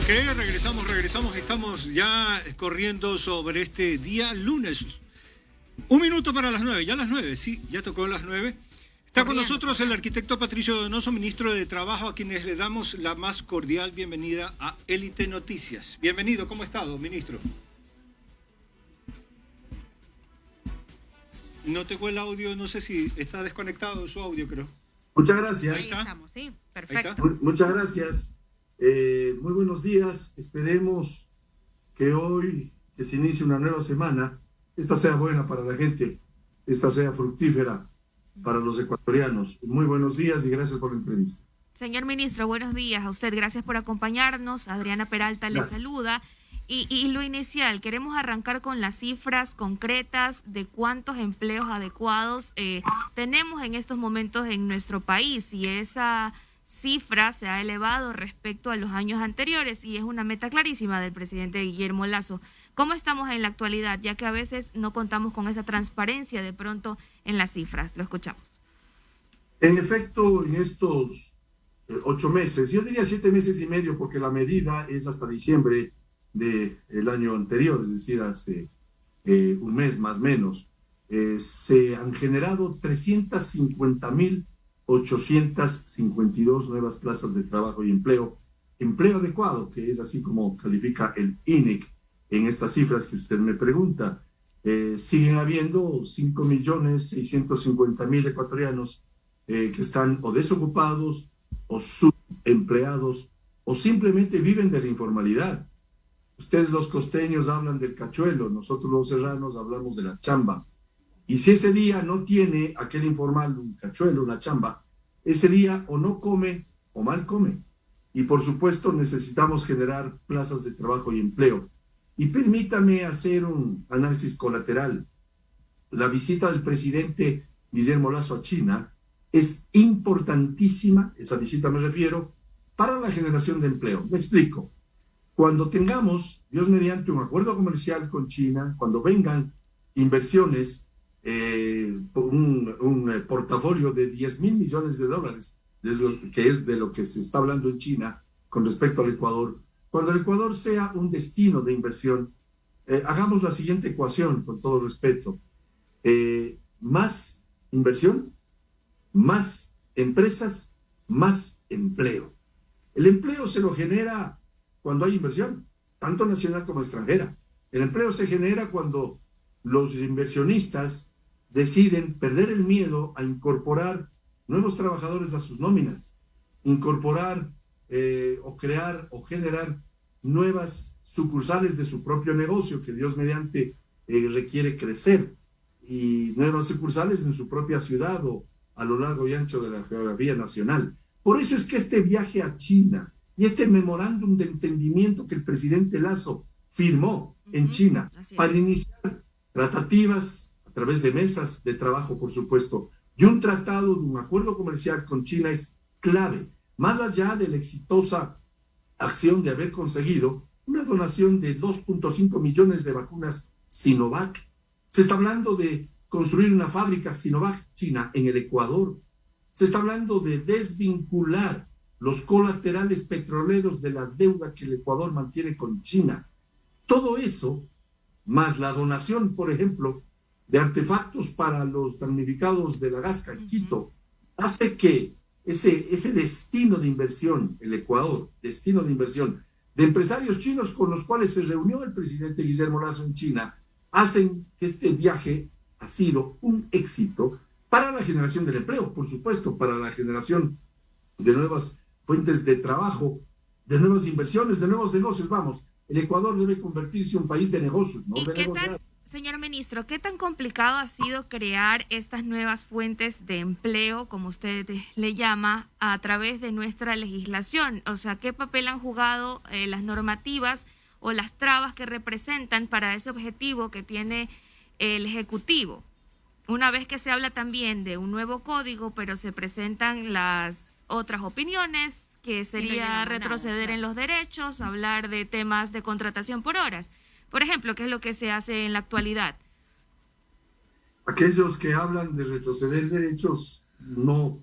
Ok, regresamos. Estamos ya corriendo sobre este día lunes. 1 minuto para las 9, ya las 9, sí, ya tocó las 9. Está con nosotros el arquitecto Patricio Donoso, ministro de Trabajo, a quienes le damos la más cordial bienvenida a Élite Noticias. Bienvenido, ¿cómo ha estado, ministro? No tengo el audio, no sé si está desconectado su audio, creo. Muchas gracias. Ahí está. Estamos, sí, perfecto. Muchas gracias. Muy buenos días. Esperemos que hoy, que se inicie una nueva semana, esta sea buena para la gente, esta sea fructífera para los ecuatorianos. Muy buenos días y gracias por la entrevista. Señor ministro, buenos días a usted. Gracias por acompañarnos. Adriana Peralta le saluda. Y lo inicial, queremos arrancar con las cifras concretas de cuántos empleos adecuados tenemos en estos momentos en nuestro país. Y esa cifra se ha elevado respecto a los años anteriores y es una meta clarísima del presidente Guillermo Lasso. ¿Cómo estamos en la actualidad? Ya que a veces no contamos con esa transparencia de pronto en las cifras. Lo escuchamos. En efecto, en estos 8 meses, yo diría 7 meses y medio, porque la medida es hasta diciembre del año anterior, es decir, hace un mes más o menos, se han generado 350.852 nuevas plazas de trabajo y empleo adecuado, que es así como califica el INEC en estas cifras que usted me pregunta. Siguen habiendo 5.650.000 ecuatorianos que están o desocupados o subempleados o simplemente viven de la informalidad. Ustedes los costeños hablan del cachuelo, nosotros los serranos hablamos de la chamba. Y si ese día no tiene aquel informal un cachuelo, una chamba, ese día o no come o mal come. Y por supuesto necesitamos generar plazas de trabajo y empleo. Y permítame hacer un análisis colateral. La visita del presidente Guillermo Lasso a China es importantísima, esa visita me refiero, para la generación de empleo. Me explico. Cuando tengamos, Dios mediante, un acuerdo comercial con China, cuando vengan inversiones, un portafolio de 10.000 millones de dólares, que es de lo que se está hablando en China con respecto al Ecuador, cuando el Ecuador sea un destino de inversión, hagamos la siguiente ecuación, con todo respeto. Más inversión, más empresas, más empleo. El empleo se lo genera cuando hay inversión, tanto nacional como extranjera. El empleo se genera cuando los inversionistas deciden perder el miedo a incorporar nuevos trabajadores a sus nóminas, incorporar o crear o generar nuevas sucursales de su propio negocio, que Dios mediante requiere crecer, y nuevas sucursales en su propia ciudad o a lo largo y ancho de la geografía nacional. Por eso es que este viaje a China y este memorándum de entendimiento que el presidente Lasso firmó en China para iniciar tratativas a través de mesas de trabajo, por supuesto, y un tratado de un acuerdo comercial con China es clave, más allá de la exitosa acción de haber conseguido una donación de 2.5 millones de vacunas Sinovac. Se está hablando de construir una fábrica Sinovac China en el Ecuador. Se está hablando de desvincular los colaterales petroleros de la deuda que el Ecuador mantiene con China. Todo eso, más la donación, por ejemplo, de artefactos para los damnificados de la Gasca en Quito, hace que ese destino de inversión, el Ecuador, destino de inversión de empresarios chinos con los cuales se reunió el presidente Guillermo Lasso en China, hacen que este viaje ha sido un éxito para la generación del empleo, por supuesto, para la generación de nuevas fuentes de trabajo, de nuevas inversiones, de nuevos negocios. Vamos, el Ecuador debe convertirse en un país de negocios, ¿no? ¿Y qué tan, señor ministro, qué tan complicado ha sido crear estas nuevas fuentes de empleo, como usted le llama, a través de nuestra legislación? O sea, ¿qué papel han jugado las normativas o las trabas que representan para ese objetivo que tiene el Ejecutivo? Una vez que se habla también de un nuevo código, pero se presentan las otras opiniones, que sería retroceder en los derechos, hablar de temas de contratación por horas. Por ejemplo, ¿qué es lo que se hace en la actualidad? Aquellos que hablan de retroceder derechos no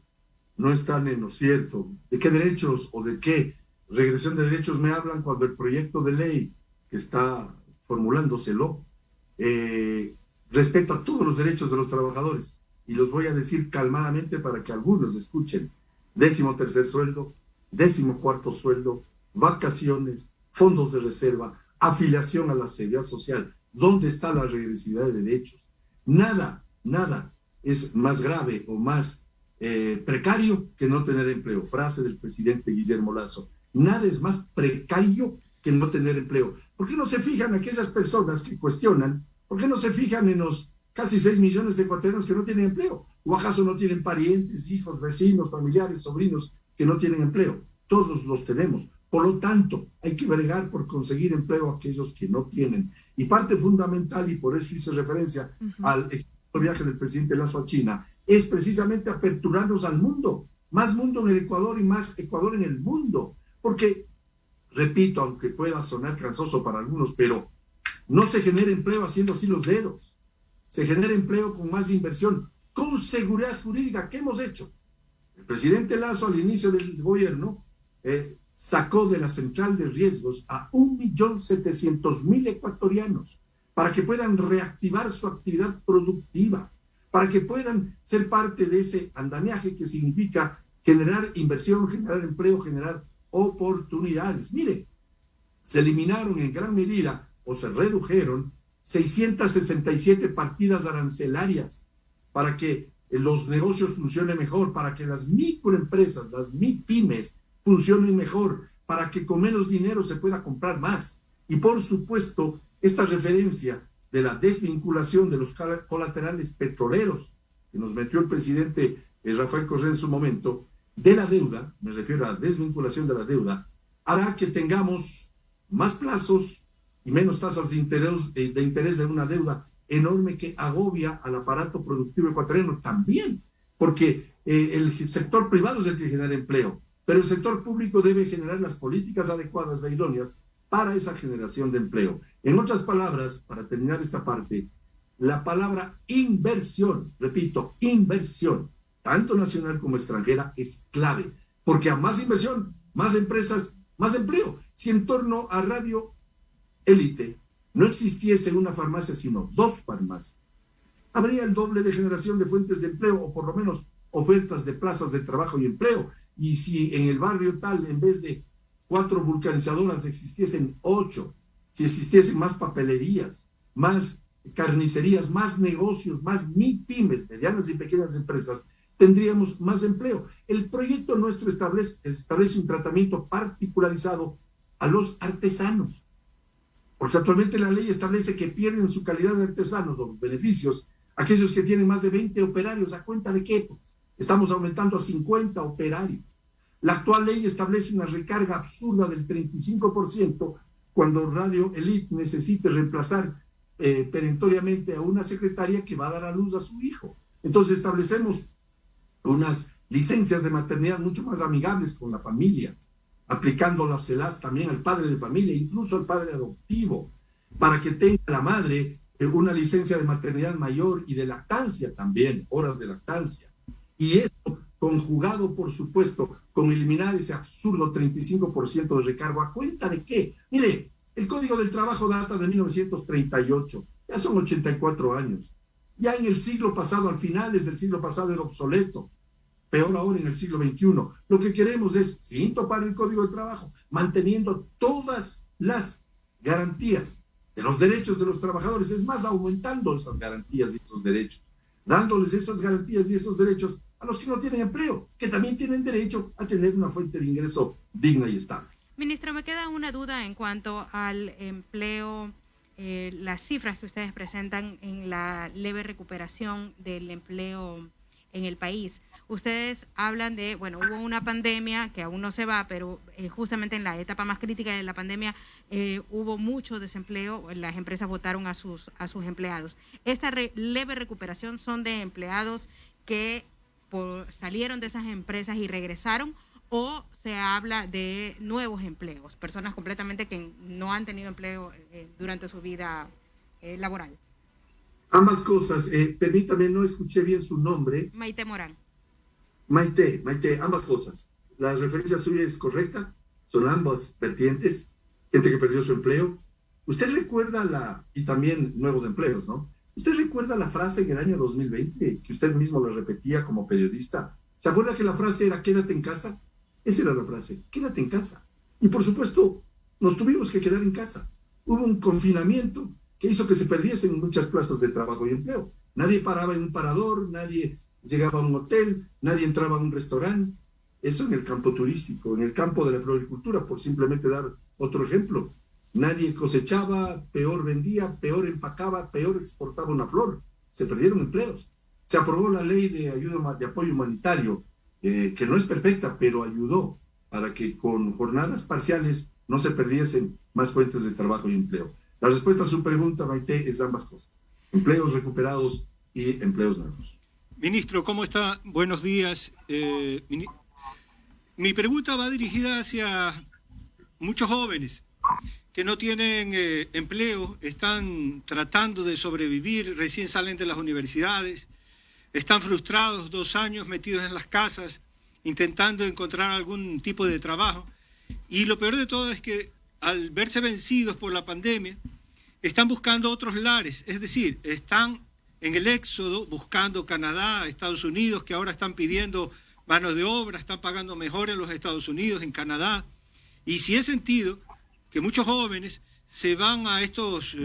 están en lo cierto. ¿De qué derechos o de qué regresión de derechos me hablan cuando el proyecto de ley que está formulándoselo respeta todos los derechos de los trabajadores. Y los voy a decir calmadamente para que algunos escuchen. 13º sueldo, 14º sueldo, vacaciones, fondos de reserva, afiliación a la seguridad social. ¿Dónde está la regresividad de derechos? Nada es más grave o más precario que no tener empleo. Frase del presidente Guillermo Lasso. Nada es más precario que no tener empleo. ¿Por qué no se fijan aquellas personas que cuestionan? ¿Por qué no se fijan en los casi 6 millones de ecuatorianos que no tienen empleo? ¿O acaso no tienen parientes, hijos, vecinos, familiares, sobrinos que no tienen empleo? Todos los tenemos. Por lo tanto, hay que bregar por conseguir empleo a aquellos que no tienen. Y parte fundamental, y por eso hice referencia al viaje del presidente Lasso a China, es precisamente aperturarnos al mundo. Más mundo en el Ecuador y más Ecuador en el mundo. Porque, repito, aunque pueda sonar cansoso para algunos, pero no se genera empleo haciendo así los dedos. Se genera empleo con más inversión, con seguridad jurídica. ¿Qué hemos hecho? El presidente Lasso al inicio del gobierno sacó de la central de riesgos a 1.700.000 ecuatorianos para que puedan reactivar su actividad productiva, para que puedan ser parte de ese andamiaje que significa generar inversión, generar empleo, generar oportunidades. Mire, se eliminaron en gran medida o se redujeron 667 partidas arancelarias para que los negocios funcionen mejor, para que las microempresas, las MIPYMES funcionen mejor, para que con menos dinero se pueda comprar más. Y por supuesto, esta referencia de la desvinculación de los colaterales petroleros que nos metió el presidente Rafael Correa en su momento, de la deuda, me refiero a la desvinculación de la deuda, hará que tengamos más plazos y menos tasas de interés de una deuda enorme que agobia al aparato productivo ecuatoriano también, porque el sector privado es el que genera empleo, pero el sector público debe generar las políticas adecuadas e idóneas para esa generación de empleo. En otras palabras, para terminar esta parte, la palabra inversión, repito, inversión, tanto nacional como extranjera, es clave, porque a más inversión, más empresas, más empleo. Si en torno a Radio Élite no existiese una farmacia, sino 2 farmacias, habría el doble de generación de fuentes de empleo, o por lo menos ofertas de plazas de trabajo y empleo. Y si en el barrio tal, en vez de 4 vulcanizadoras, existiesen 8, si existiesen más papelerías, más carnicerías, más negocios, más MIPYMES, medianas y pequeñas empresas, tendríamos más empleo. El proyecto nuestro establece un tratamiento particularizado a los artesanos, porque actualmente la ley establece que pierden su calidad de artesanos o los beneficios aquellos que tienen más de 20 operarios. ¿A cuenta de qué? Pues estamos aumentando a 50 operarios. La actual ley establece una recarga absurda del 35% cuando Radio Élite necesite reemplazar perentoriamente a una secretaria que va a dar a luz a su hijo. Entonces establecemos unas licencias de maternidad mucho más amigables con la familia, aplicando las CELAS también al padre de familia, incluso al padre adoptivo, para que tenga la madre una licencia de maternidad mayor y de lactancia también, horas de lactancia. Y esto conjugado, por supuesto, con eliminar ese absurdo 35% de recargo. ¿A cuenta de qué? Mire, el Código del Trabajo data de 1938, ya son 84 años. Ya en el siglo pasado, al finales del siglo pasado, era obsoleto. Peor ahora en el siglo XXI. Lo que queremos es, sin topar el Código del Trabajo, manteniendo todas las garantías de los derechos de los trabajadores, es más, aumentando esas garantías y esos derechos, dándoles esas garantías y esos derechos a los que no tienen empleo, que también tienen derecho a tener una fuente de ingreso digna y estable. Ministro, me queda una duda en cuanto al empleo, las cifras que ustedes presentan en la leve recuperación del empleo en el país. Ustedes hablan de, bueno, hubo una pandemia que aún no se va, pero justamente en la etapa más crítica de la pandemia hubo mucho desempleo, las empresas votaron a sus empleados. Esta leve recuperación son de empleados que salieron de esas empresas y regresaron, o se habla de nuevos empleos, personas completamente que no han tenido empleo durante su vida laboral. Ambas cosas. Permítame, no escuché bien su nombre. Maite Morán. Maite, ambas cosas. La referencia suya es correcta. son ambas vertientes, gente que perdió su empleo. Usted recuerda y también nuevos empleos, ¿no? ¿Usted recuerda la frase en el año 2020 que usted mismo la repetía como periodista? ¿Se acuerda que la frase era quédate en casa? Esa era la frase, quédate en casa. Y por supuesto, nos tuvimos que quedar en casa. Hubo un confinamiento que hizo que se perdiesen muchas plazas de trabajo y empleo. Nadie paraba en un parador, nadie llegaba a un hotel, nadie entraba a un restaurante. Eso en el campo turístico, en el campo de la floricultura, por simplemente dar otro ejemplo. Nadie cosechaba, peor vendía, peor empacaba, peor exportaba una flor. Se perdieron empleos. Se aprobó la ley de apoyo humanitario, que no es perfecta, pero ayudó para que con jornadas parciales no se perdiesen más fuentes de trabajo y empleo. La respuesta a su pregunta, Maite, es ambas cosas. Empleos recuperados y empleos nuevos. Ministro, ¿cómo está? Buenos días. Mi pregunta va dirigida hacia muchos jóvenes que no tienen empleo, están tratando de sobrevivir, recién salen de las universidades, están frustrados, 2 años metidos en las casas, intentando encontrar algún tipo de trabajo. Y lo peor de todo es que al verse vencidos por la pandemia, están buscando otros lares, es decir, están en el éxodo buscando Canadá, Estados Unidos, que ahora están pidiendo mano de obra, están pagando mejor en los Estados Unidos, en Canadá. Y sí he sentido que muchos jóvenes se van a estos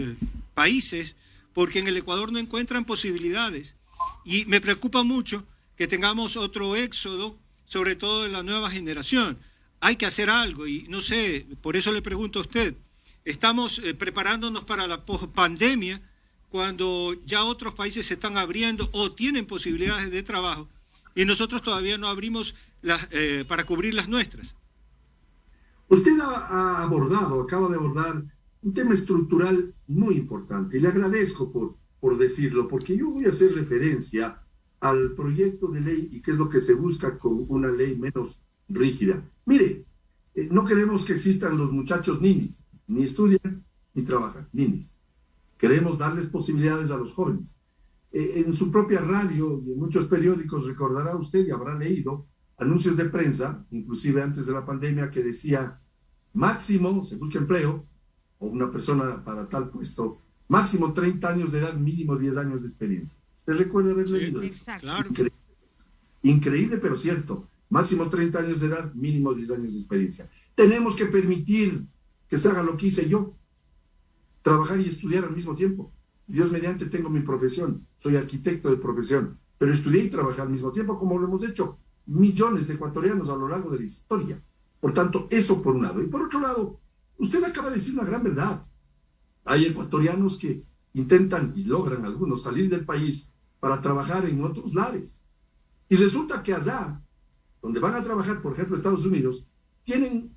países porque en el Ecuador no encuentran posibilidades. Y me preocupa mucho que tengamos otro éxodo, sobre todo en la nueva generación. Hay que hacer algo y no sé, por eso le pregunto a usted, estamos preparándonos para la post-pandemia cuando ya otros países se están abriendo o tienen posibilidades de trabajo y nosotros todavía no abrimos para cubrir las nuestras. Usted acaba de abordar un tema estructural muy importante y le agradezco por decirlo, porque yo voy a hacer referencia al proyecto de ley y qué es lo que se busca con una ley menos rígida. Mire, no queremos que existan los muchachos ninis, ni estudian ni trabajan, ninis. Queremos darles posibilidades a los jóvenes. En su propia radio y en muchos periódicos recordará usted y habrá leído anuncios de prensa, inclusive antes de la pandemia, que decía máximo, se busca empleo, o una persona para tal puesto, máximo 30 años de edad, mínimo 10 años de experiencia. ¿Usted recuerda haber leído eso? Claro. Increíble, pero cierto. Máximo 30 años de edad, mínimo 10 años de experiencia. Tenemos que permitir que se haga lo que hice yo, trabajar y estudiar al mismo tiempo. Dios mediante tengo mi profesión, soy arquitecto de profesión, pero estudié y trabajé al mismo tiempo, como lo hemos hecho millones de ecuatorianos a lo largo de la historia. Por tanto, eso por un lado. Y por otro lado, usted acaba de decir una gran verdad. Hay ecuatorianos que intentan y logran algunos salir del país para trabajar en otros lares. Y resulta que allá, donde van a trabajar, por ejemplo, Estados Unidos, tienen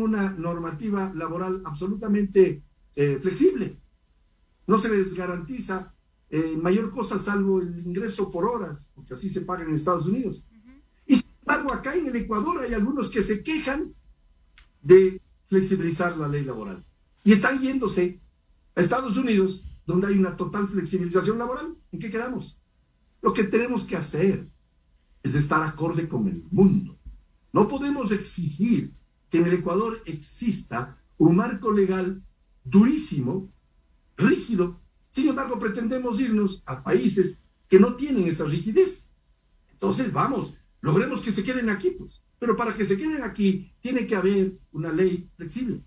una normativa laboral absolutamente flexible. No se les garantiza mayor cosa salvo el ingreso por horas, porque así se paga en Estados Unidos. Y sin embargo, acá en el Ecuador hay algunos que se quejan de flexibilizar la ley laboral. Y están yéndose a Estados Unidos, donde hay una total flexibilización laboral. ¿En qué quedamos? Lo que tenemos que hacer es estar acorde con el mundo. No podemos exigir que en el Ecuador exista un marco legal durísimo, rígido. Sin embargo, pretendemos irnos a países que no tienen esa rigidez. Entonces, vamos, logremos que se queden aquí, pues. Pero para que se queden aquí, tiene que haber una ley flexible.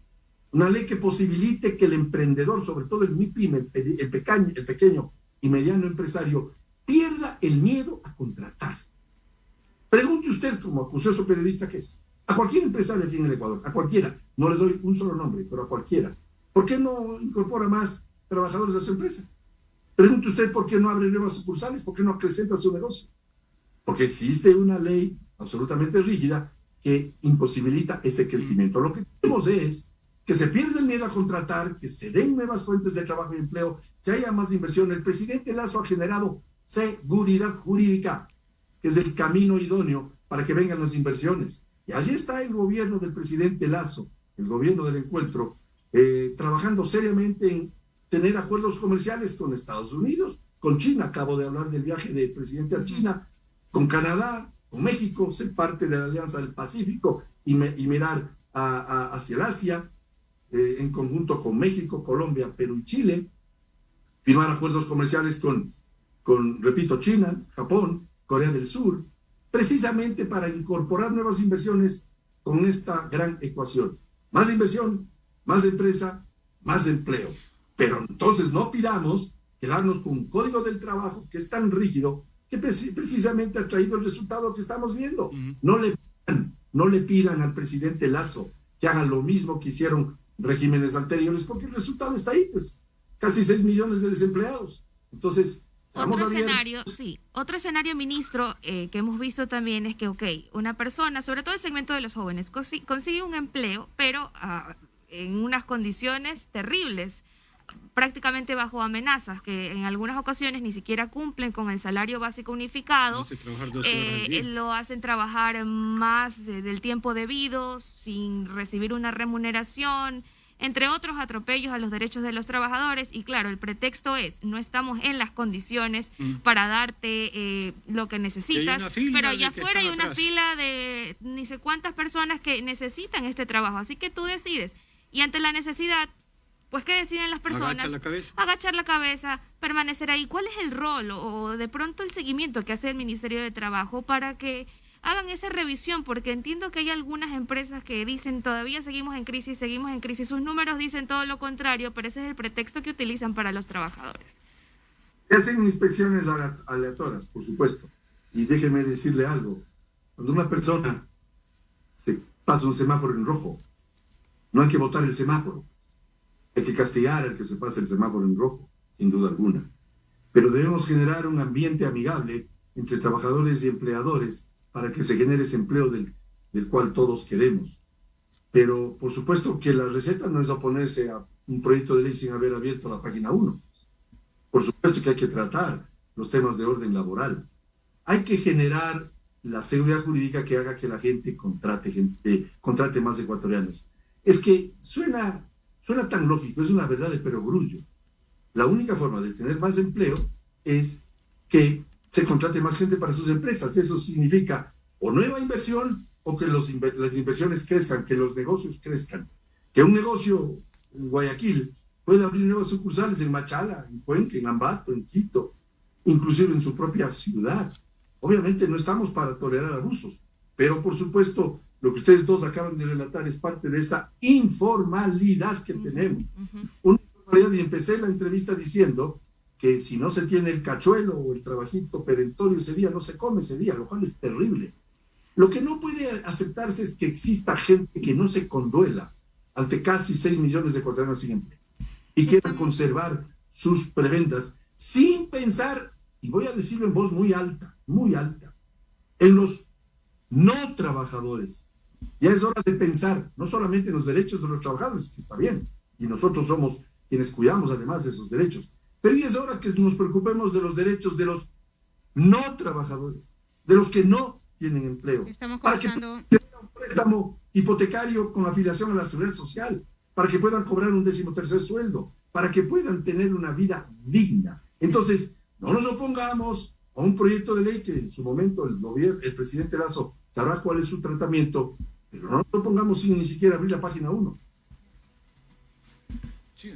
Una ley que posibilite que el emprendedor, sobre todo el MIPYME, el pequeño y mediano empresario, pierda el miedo a contratar. Pregunte usted, como acucioso periodista que es, a cualquier empresario aquí en el Ecuador, a cualquiera, no le doy un solo nombre, pero a cualquiera, ¿por qué no incorpora más trabajadores a su empresa? Pregunte usted por qué no abre nuevas sucursales, por qué no acrecenta su negocio. Porque existe una ley absolutamente rígida que imposibilita ese crecimiento. Lo que queremos es que se pierda el miedo a contratar, que se den nuevas fuentes de trabajo y empleo, que haya más inversión. El presidente Lasso ha generado seguridad jurídica, que es el camino idóneo para que vengan las inversiones. Y allí está el gobierno del presidente Lasso, el gobierno del encuentro, trabajando seriamente en tener acuerdos comerciales con Estados Unidos, con China. Acabo de hablar del viaje del presidente a China, con Canadá, con México, ser parte de la Alianza del Pacífico y mirar hacia el Asia, en conjunto con México, Colombia, Perú y Chile, firmar acuerdos comerciales repito, China, Japón, Corea del Sur, precisamente para incorporar nuevas inversiones con esta gran ecuación. Más inversión, más empresa, más empleo. Pero entonces no pidamos quedarnos con un código del trabajo que es tan rígido que precisamente ha traído el resultado que estamos viendo. No le pidan al presidente Lasso que haga lo mismo que hicieron regímenes anteriores, porque el resultado está ahí, pues, casi 6 millones de desempleados. Entonces, otro escenario, ministro, que hemos visto también es que, una persona, sobre todo el segmento de los jóvenes, consigue un empleo, pero en unas condiciones terribles, prácticamente bajo amenazas, que en algunas ocasiones ni siquiera cumplen con el salario básico unificado, lo hacen trabajar más del tiempo debido, sin recibir una remuneración, entre otros atropellos a los derechos de los trabajadores. Y claro, el pretexto es, no estamos en las condiciones para darte lo que necesitas, pero allá afuera hay una fila de ni sé cuántas personas que necesitan este trabajo, así que tú decides, y ante la necesidad, pues, ¿qué deciden las personas? Agachar la cabeza, permanecer ahí. ¿Cuál es el rol o de pronto el seguimiento que hace el Ministerio de Trabajo para que hagan esa revisión? Porque entiendo que hay algunas empresas que dicen todavía seguimos en crisis, sus números dicen todo lo contrario, pero ese es el pretexto que utilizan para los trabajadores. Se hacen inspecciones aleatorias, por supuesto, y déjeme decirle algo: cuando una persona se pasa un semáforo en rojo, no hay que botar el semáforo, hay que castigar al que se pase el semáforo en rojo, sin duda alguna, pero debemos generar un ambiente amigable entre trabajadores y empleadores para que se genere ese empleo del cual todos queremos. Pero, por supuesto, que la receta no es oponerse a un proyecto de ley sin haber abierto la página 1. Por supuesto que hay que tratar los temas de orden laboral. Hay que generar la seguridad jurídica que haga que la gente contrate más ecuatorianos. Es que suena tan lógico, es una verdad de perogrullo. La única forma de tener más empleo es que se contrate más gente para sus empresas. Eso significa o nueva inversión o que las inversiones crezcan, que los negocios crezcan. Que un negocio en Guayaquil puede abrir nuevas sucursales en Machala, en Cuenca, en Ambato, en Quito, inclusive en su propia ciudad. Obviamente no estamos para tolerar abusos, pero por supuesto lo que ustedes dos acaban de relatar es parte de esa informalidad que tenemos. Una informalidad, y empecé la entrevista diciendo que si no se tiene el cachuelo o el trabajito perentorio ese día, no se come ese día, lo cual es terrible. Lo que no puede aceptarse es que exista gente que no se conduela ante casi 6 millones de ecuatorianos sin empleo y quieran conservar sus prebendas sin pensar, y voy a decirlo en voz muy alta, en los no trabajadores. Ya es hora de pensar no solamente en los derechos de los trabajadores, que está bien, y nosotros somos quienes cuidamos además de esos derechos, pero ya es hora que nos preocupemos de los derechos de los no trabajadores, de los que no tienen empleo. Estamos para que conversando... tengan un préstamo hipotecario con afiliación a la seguridad social, para que puedan cobrar un 13º sueldo, para que puedan tener una vida digna. Entonces, no nos opongamos a un proyecto de ley que en su momento el presidente Lasso sabrá cuál es su tratamiento, pero no nos opongamos sin ni siquiera abrir la página 1. Sí.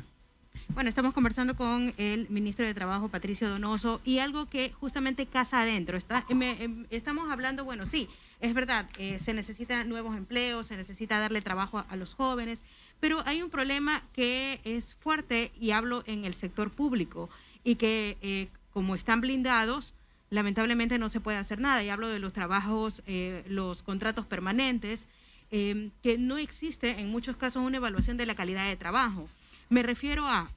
Bueno, estamos conversando con el ministro de Trabajo, Patricio Donoso, y algo que justamente casa adentro. Estamos hablando, bueno, sí, es verdad, se necesitan nuevos empleos, se necesita darle trabajo a los jóvenes, pero hay un problema que es fuerte, y hablo en el sector público, y que como están blindados, lamentablemente no se puede hacer nada. Y hablo de los trabajos, los contratos permanentes, que no existe en muchos casos una evaluación de la calidad de trabajo. Me refiero a,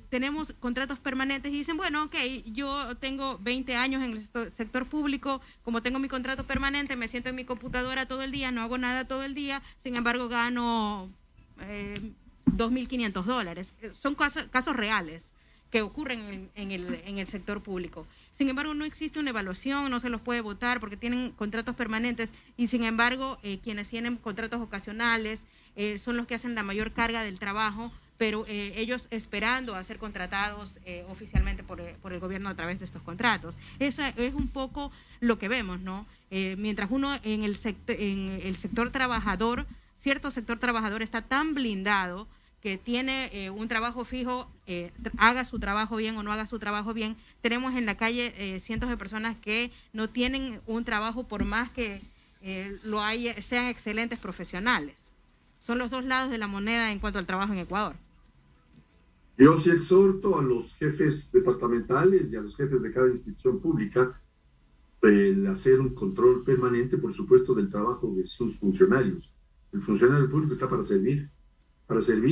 tenemos contratos permanentes y dicen, bueno, ok, yo tengo 20 años en el sector público, como tengo mi contrato permanente, me siento en mi computadora todo el día, no hago nada todo el día, sin embargo gano $2.500. Son casos reales que ocurren en el sector público. Sin embargo, no existe una evaluación, no se los puede votar porque tienen contratos permanentes, y sin embargo, quienes tienen contratos ocasionales son los que hacen la mayor carga del trabajo, pero ellos esperando a ser contratados oficialmente por el gobierno a través de estos contratos. Eso es un poco lo que vemos, ¿no? Mientras uno en el sector trabajador cierto sector trabajador está tan blindado que tiene un trabajo fijo, haga su trabajo bien o no haga su trabajo bien. Tenemos en la calle cientos de personas que no tienen un trabajo por más que sean excelentes profesionales. Son los dos lados de la moneda en cuanto al trabajo en Ecuador. Yo sí exhorto a los jefes departamentales y a los jefes de cada institución pública el hacer un control permanente, por supuesto, del trabajo de sus funcionarios. El funcionario público está para servir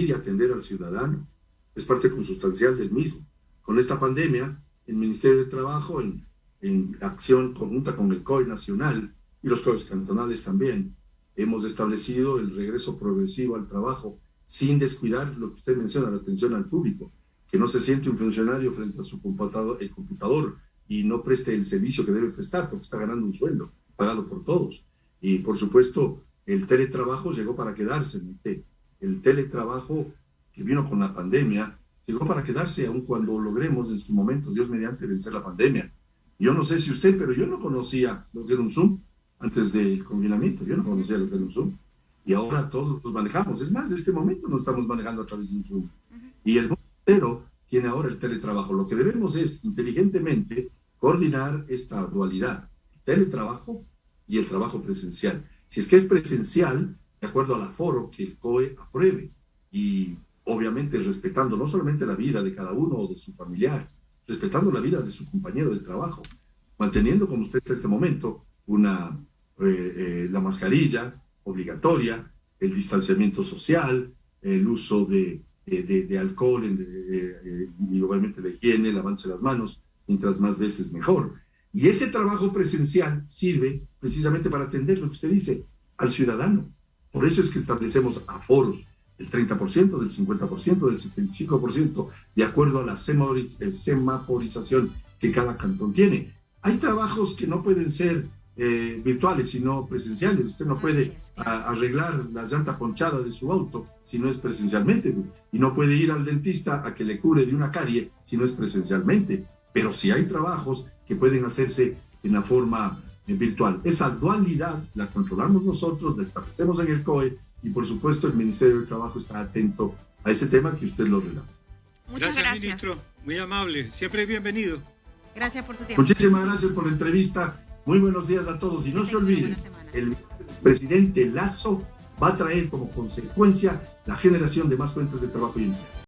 y atender al ciudadano. Es parte consustancial del mismo. Con esta pandemia, el Ministerio de Trabajo, en acción conjunta con el COE nacional y los COEs cantonales también, hemos establecido el regreso progresivo al trabajo sin descuidar lo que usted menciona, la atención al público, que no se siente un funcionario frente a su computador y no preste el servicio que debe prestar porque está ganando un sueldo pagado por todos. Y por supuesto, el teletrabajo llegó para quedarse. El teletrabajo que vino con la pandemia llegó para quedarse, aun cuando logremos en su momento, Dios mediante, vencer la pandemia. Yo no sé si usted, pero yo no conocía lo que era un Zoom antes del confinamiento. Yo no conocía lo que era un Zoom. Y ahora todos los manejamos. Es más, en este momento nos estamos manejando a través de un Zoom. Y el mundo entero tiene ahora el teletrabajo. Lo que debemos es, inteligentemente, coordinar esta dualidad, el teletrabajo y el trabajo presencial. Si es que es presencial, de acuerdo al aforo que el COE apruebe, y obviamente respetando no solamente la vida de cada uno o de su familiar, respetando la vida de su compañero de trabajo, manteniendo, como usted está en este momento, la mascarilla obligatoria, el distanciamiento social, el uso de alcohol y obviamente la higiene, lavarse las manos, mientras más veces mejor. Y ese trabajo presencial sirve precisamente para atender lo que usted dice, al ciudadano. Por eso es que establecemos aforos del 30%, del 50%, del 75%, de acuerdo a la semaforización que cada cantón tiene. Hay trabajos que no pueden ser virtuales, sino presenciales. Usted no puede arreglar la llanta ponchada de su auto si no es presencialmente, y no puede ir al dentista a que le cure de una carie si no es presencialmente. Pero sí hay trabajos que pueden hacerse en la forma virtual. Esa dualidad la controlamos nosotros, la establecemos en el COE, y por supuesto el Ministerio de Trabajo está atento a ese tema que usted lo relata. Muchas gracias, ministro. Muy amable. Siempre bienvenido. Gracias por su tiempo. Muchísimas gracias por la entrevista. Muy buenos días a todos. Y no se olviden, el presidente Lasso va a traer como consecuencia la generación de más fuentes de trabajo y empleo.